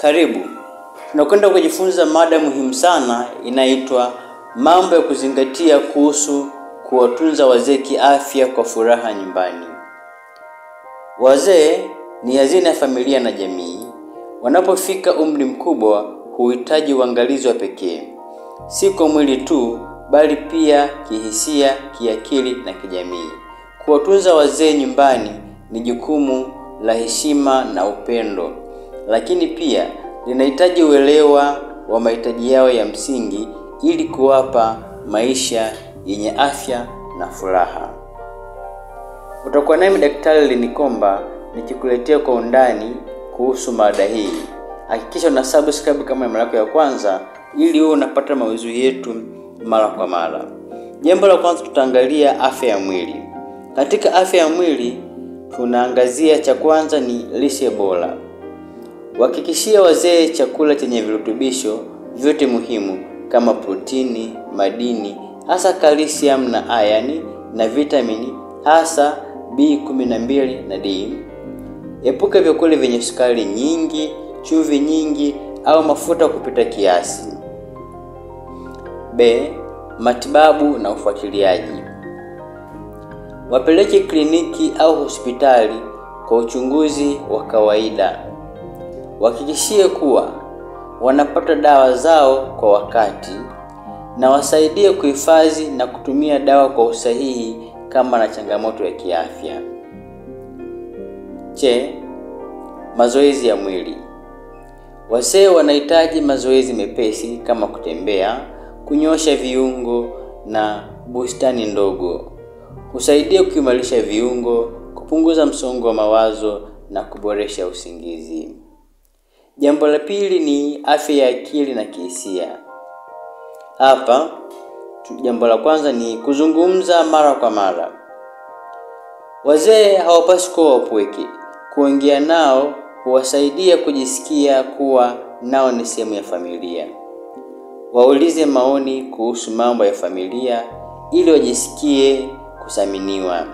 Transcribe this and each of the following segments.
Karibu. Tunakwenda kujifunza mada muhimu sana inaitwa mambo ya kuzingatia kuhusu kuwatunza wazee kiafya kwa furaha nyumbani. Wazee ni hazina ya familia na jamii. Wanapofika umri mkubwa huhitaji uangalizi wa pekee. Si kwa mwili tu, bali pia kihisia, kiakili na kijamii. Kuwatunza wazee nyumbani ni jukumu la heshima na upendo, lakini pia linahitaji uelewa wa mahitaji yao ya msingi ili kuwapa maisha yenye afya na furaha. Utakuwa nami Daktari Linikomba nikikuletea kwa undani kuhusu mada hii. Hakikisha una subscribe kama mara yako ya kwanza ili uwe unapata maudhui yetu mara kwa mara. Jambo la kwanza tutaangalia afya ya mwili. Katika afya ya mwili tunaangazia cha kwanza ni lishe bora. Hakikishia wazee chakula chenye virutubisho vyote muhimu kama protini, madini, hasa calcium na iron na vitamini hasa B12 na D. Epuka vyakula vyenye sukari nyingi, chumvi nyingi au mafuta kupita kiasi. B. Matibabu na ufuatiliaji. Wapeleke kliniki au hospitali kwa uchunguzi wa kawaida. Hakikishie kuwa wanapata dawa zao kwa wakati na wasaidie kuhifadhi na kutumia dawa kwa usahihi kama na changamoto ya kiafya. Mazoezi ya mwili. Wazee wanahitaji mazoezi mepesi kama kutembea, kunyoosha viungo na bustani ndogo. Husaidia kuimarisha viungo, kupunguza msongo wa mawazo na kuboresha usingizi. Jambo la pili ni afya ya akili na kihisia. Hapa jambo la kwanza ni kuzungumza mara kwa mara. Wazee hawapaswi kuwa wapweke. Kuongea nao huwasaidia kujisikia kuwa nao ni sehemu ya familia. Waulize maoni kuhusu mambo ya familia ili wajisikie kuthaminiwa.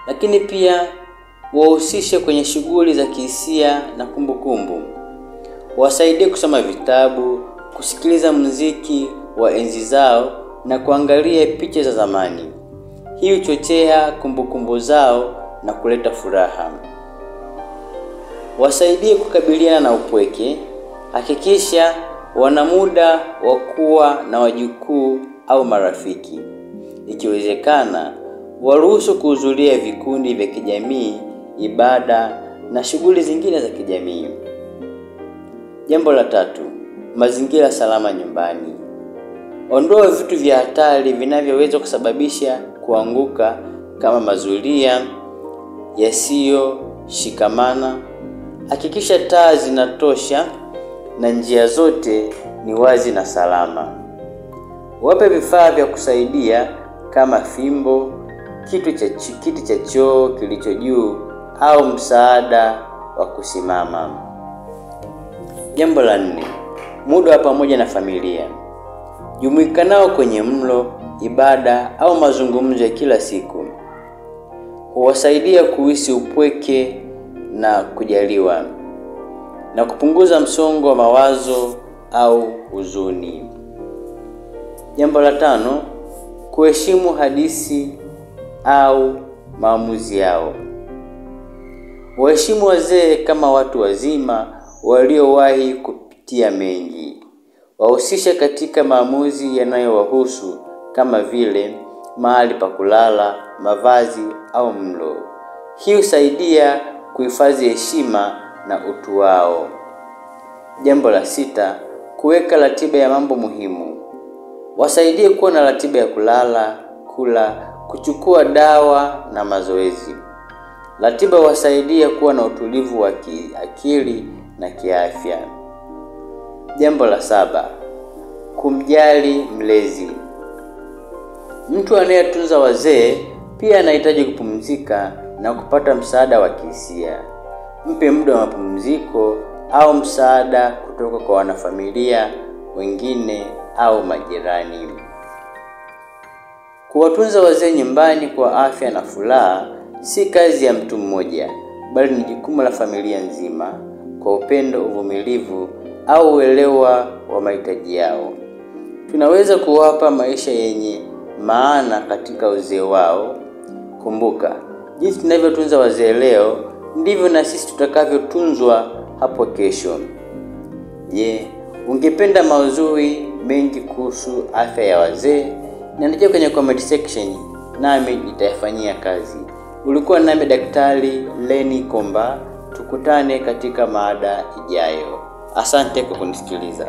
Lakini pia wahusishe kwenye shughuli za kihisia na kumbukumbu. Wasaidie kusoma vitabu, kusikiliza muziki wa enzi zao na kuangalia picha za zamani. Hii huchochea kumbukumbu zao na kuleta furaha. Wasaidie kukabiliana na upweke. Hakikisha wana muda wa kuwa na wajukuu au marafiki. Ikiwezekana, waruhusu kuhudhuria vikundi vya kijamii, ibada na shughuli zingine za kijamii. Jambo la tatu, mazingira salama nyumbani. Ondoa vitu vya hatari vinavyoweza kusababisha kuanguka kama mazulia yasiyoshikamana. Hakikisha taa zinatosha na njia zote ni wazi na salama. Wape vifaa vya kusaidia kama fimbo, kiti cha choo kilicho juu au msaada wa kusimama. Jambo la 4, muda wa pamoja na familia. Jumuika nao kwenye mlo, ibada au mazungumzo ya kila siku. Huwasaidia kuhisi upweke na kujaliwa na kupunguza msongo wa mawazo au huzuni. Jambo la 5, kuheshimu hadithi au maamuzi yao. Waheshimu wazee kama watu wazima waliowahi kupitia mengi. Wahusishe katika maamuzi yanayowahusu kama vile mahali pa kulala, mavazi au mlo. Hii husaidia kuhifadhi heshima na utu wao. Jambo la 6, kuweka ratiba ya mambo muhimu. Wasaidie kuwa na ratiba ya kulala, kula, kuchukua dawa na mazoezi. Ratiba wasaidia kuwa na utulivu wa kiakili na kiafya. Jambo la 7, kumjali mlezi. Mtu anayetunza wazee pia anahitaji kupumzika na kupata msaada wa kihisia. Mpe muda wa mapumziko au msaada kutoka kwa wanafamilia wengine au majirani. Kuwatunza wazee nyumbani kwa afya na furaha si kazi ya mtu mmoja, bali ni jukumu la familia nzima. kwa upendo, uvumilivu au uelewa wa mahitaji yao. Tunaweza kuwapa maisha yenye maana katika uzee wao. Kumbuka, jinsi tunavyotunza wazee leo, ndivyo na sisi tutakavyotunzwa hapo kesho. Ungependa maudhui mengi kuhusu afya ya wazee? Niandikie kwenye comment section nami nitayafanyia kazi. Ulikuwa nami Daktari Lenny Komba. Tukutane katika mada ijayo. Asante kwa kunisikiliza.